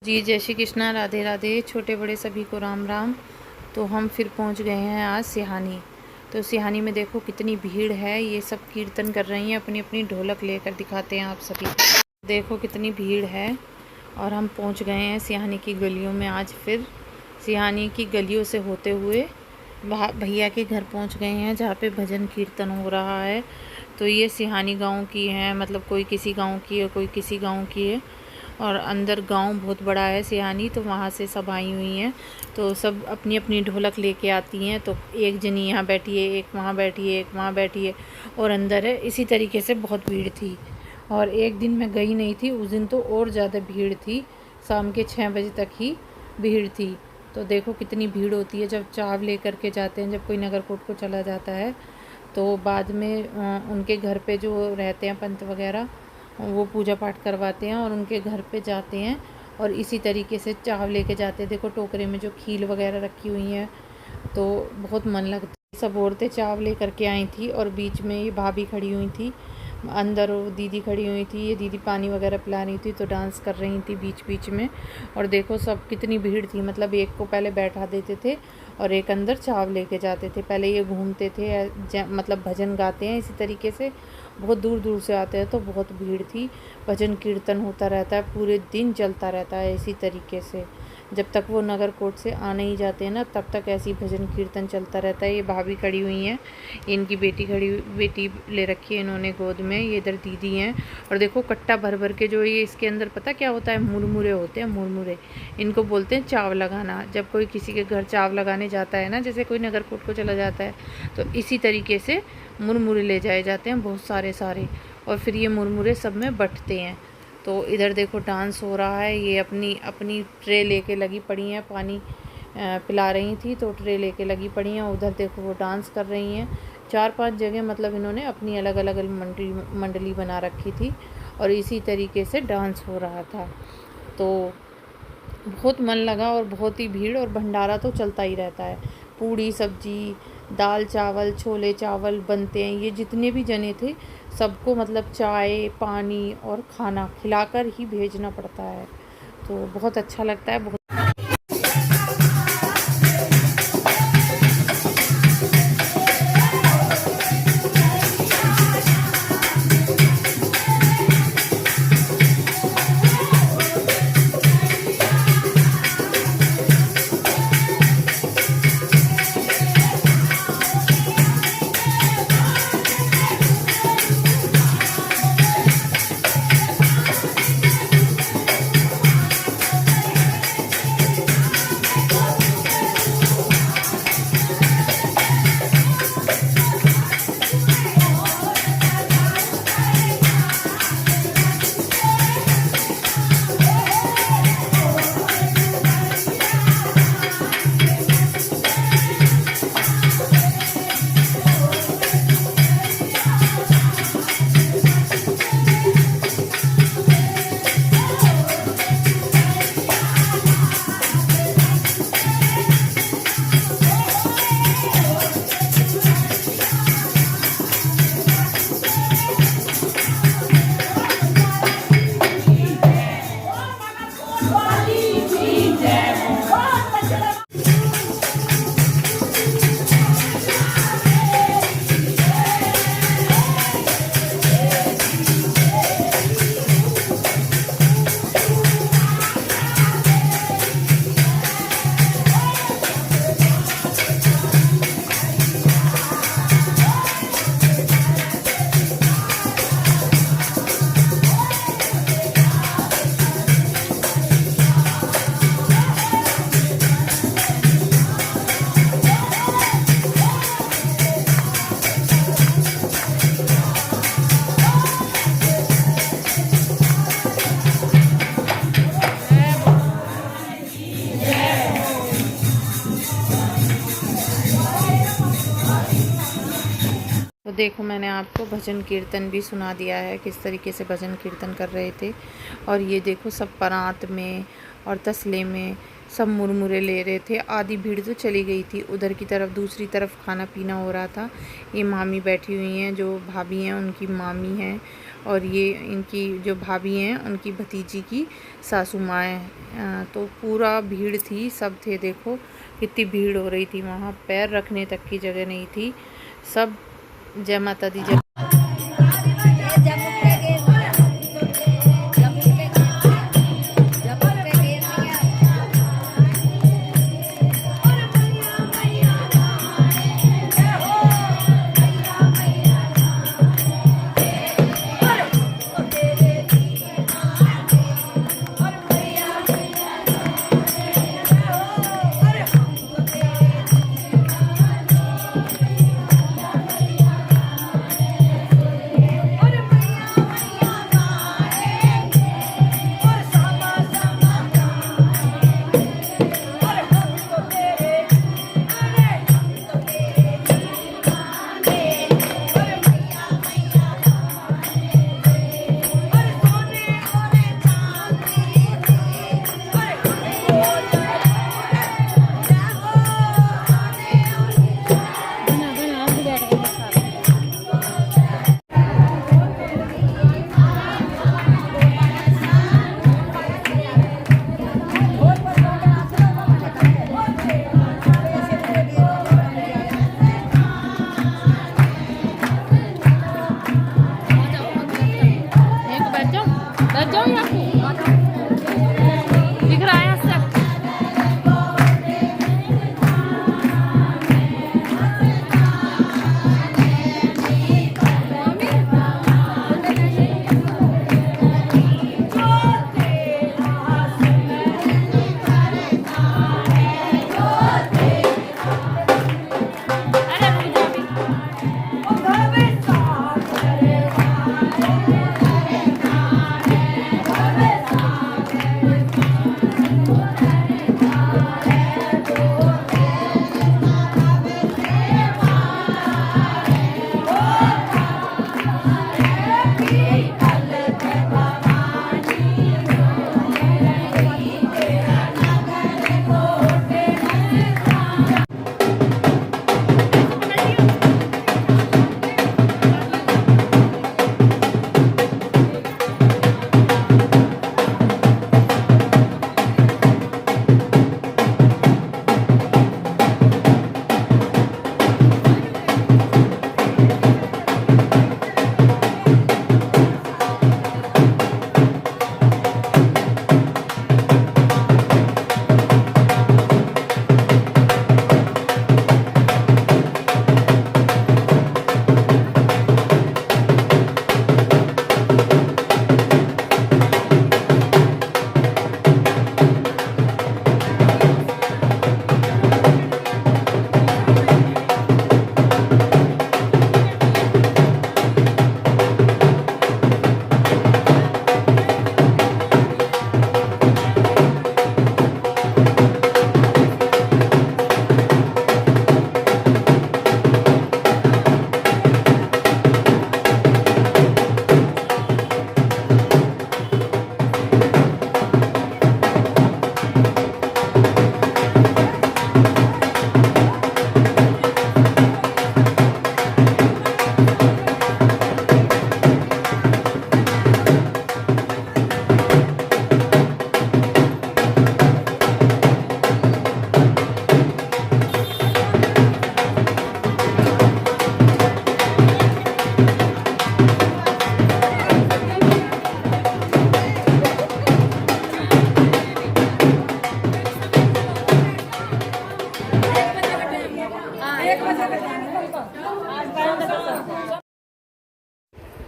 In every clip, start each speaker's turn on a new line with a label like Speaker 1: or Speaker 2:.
Speaker 1: जी, जय श्री कृष्णा, राधे राधे। छोटे बड़े सभी को राम राम। तो हम फिर पहुंच गए हैं आज सिहानी। तो सिहानी में देखो कितनी भीड़ है। ये सब कीर्तन कर रही हैं, अपनी अपनी ढोलक लेकर। दिखाते हैं आप सभी को। देखो कितनी भीड़ है। और हम पहुंच गए हैं सिहानी की गलियों में। आज फिर सिहानी की गलियों से होते हुए भैया के घर पहुंच गए हैं, जहाँ पे भजन कीर्तन हो रहा है। तो ये सिहानी गाँव की है, मतलब कोई किसी गाँव की है, कोई किसी गाँव की है। और अंदर गांव बहुत बड़ा है सिहानी, तो वहाँ से सब आई हुई हैं। तो सब अपनी अपनी ढोलक लेके आती हैं। तो एक जनी यहाँ बैठी है, एक वहाँ बैठी है, एक वहाँ बैठी है, और अंदर है। इसी तरीके से बहुत भीड़ थी। और एक दिन मैं गई नहीं थी, उस दिन तो और ज़्यादा भीड़ थी। शाम के 6 बजे तक ही भीड़ थी। तो देखो कितनी भीड़ होती है जब चाव ले करके जाते हैं, जब कोई नगरकोट को चला जाता है। तो बाद में उनके घर पे जो रहते हैं पंत वगैरह, वो पूजा पाठ करवाते हैं और उनके घर पे जाते हैं। और इसी तरीके से चाव लेके जाते हैं। देखो टोकरे में जो खील वगैरह रखी हुई हैं, तो बहुत मन लगता है। सब औरतें चाव ले करके आई थी, और बीच में ये भाभी खड़ी हुई थी, अंदर वो दीदी खड़ी हुई थी। ये दीदी पानी वगैरह पिला रही थी, तो डांस कर रही थी बीच बीच में। और देखो सब कितनी भीड़ थी, मतलब एक को पहले बैठा देते थे और एक अंदर चाव लेके जाते थे। पहले ये घूमते थे, मतलब भजन गाते हैं इसी तरीके से। बहुत दूर दूर से आते हैं, तो बहुत भीड़ थी। भजन कीर्तन होता रहता है, पूरे दिन चलता रहता है इसी तरीके से। जब तक वो नगरकोट से आ नहीं जाते हैं ना, तब तक ऐसी भजन कीर्तन चलता रहता है। ये भाभी खड़ी हुई हैं, इनकी बेटी ले रखी है इन्होंने गोद में। ये इधर दीदी हैं। और देखो कट्टा भर भर के जो ये इसके अंदर पता क्या होता है, मुरमुरे होते हैं, मुरमुरे। इनको बोलते हैं चाव लगाना। जब कोई किसी के घर चाव लगाने जाता है ना, जैसे कोई नगरकोट को चला जाता है, तो इसी तरीके से मुरमुरे ले जाए जाते हैं, बहुत सारे सारे। और फिर ये मुरमुरे सब में बंटते हैं। तो इधर देखो डांस हो रहा है। ये अपनी अपनी ट्रे लेके लगी पड़ी हैं, पानी पिला रही थी, तो ट्रे लेके लगी पड़ी हैं। उधर देखो वो डांस कर रही हैं। 4-5 जगह मतलब इन्होंने अपनी अलग अलग मंडली बना रखी थी, और इसी तरीके से डांस हो रहा था। तो बहुत मन लगा, और बहुत ही भीड़, और भंडारा तो चलता ही रहता है। पूड़ी सब्जी, दाल चावल, छोले चावल बनते हैं। ये जितने भी जने थे, सबको मतलब चाय पानी और खाना खिलाकर ही भेजना पड़ता है। तो बहुत अच्छा लगता है। बहुत तो देखो मैंने आपको भजन कीर्तन भी सुना दिया है, किस तरीके से भजन कीर्तन कर रहे थे। और ये देखो सब परात में और तसले में सब मुरमुरे ले रहे थे। आधी भीड़ तो चली गई थी उधर की तरफ, दूसरी तरफ खाना पीना हो रहा था। ये मामी बैठी हुई हैं, जो भाभी हैं उनकी मामी हैं, और ये इनकी जो भाभी हैं उनकी भतीजी की सासू माँ हैं। तो पूरा भीड़ थी, सब थे। देखो कितनी भीड़ हो रही थी, वहाँ पैर रखने तक की जगह नहीं थी। सब जय माता दी जय।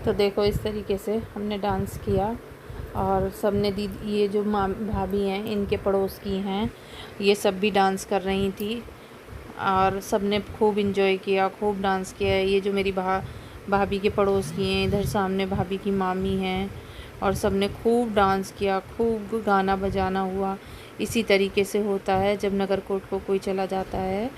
Speaker 1: तो देखो इस तरीके से हमने डांस किया और सबने दीदी, ये जो माँ भाभी हैं इनके पड़ोस की हैं, ये सब भी डांस कर रही थी और सबने खूब इंजॉय किया, खूब डांस किया। ये जो मेरी भाभी के पड़ोस की हैं, इधर सामने भाभी की मामी हैं, और सबने खूब डांस किया, खूब गाना बजाना हुआ। इसी तरीके से होता है जब नगरकोट को कोई चला जाता है,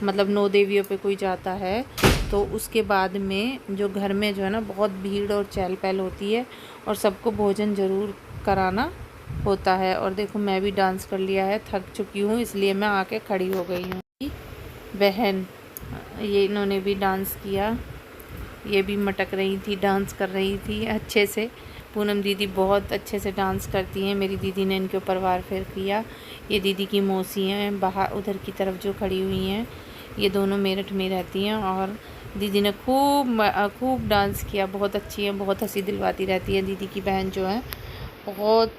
Speaker 1: मतलब 9 देवियों पे कोई जाता है, तो उसके बाद में जो घर में जो है ना बहुत भीड़ और चहल पहल होती है और सबको भोजन ज़रूर कराना होता है। और देखो मैं भी डांस कर लिया है, थक चुकी हूँ इसलिए मैं आके खड़ी हो गई हूँ। बहन ये इन्होंने भी डांस किया, ये भी मटक रही थी, डांस कर रही थी अच्छे से। पूनम दीदी बहुत अच्छे से डांस करती हैं। मेरी दीदी ने इनके ऊपर वार फेर किया। ये दीदी की मौसी हैं बाहर उधर की तरफ जो खड़ी हुई हैं, ये दोनों मेरठ में रहती हैं। और दीदी ने खूब डांस किया, बहुत अच्छी है, बहुत हंसी दिलवाती रहती है दीदी की बहन जो है, बहुत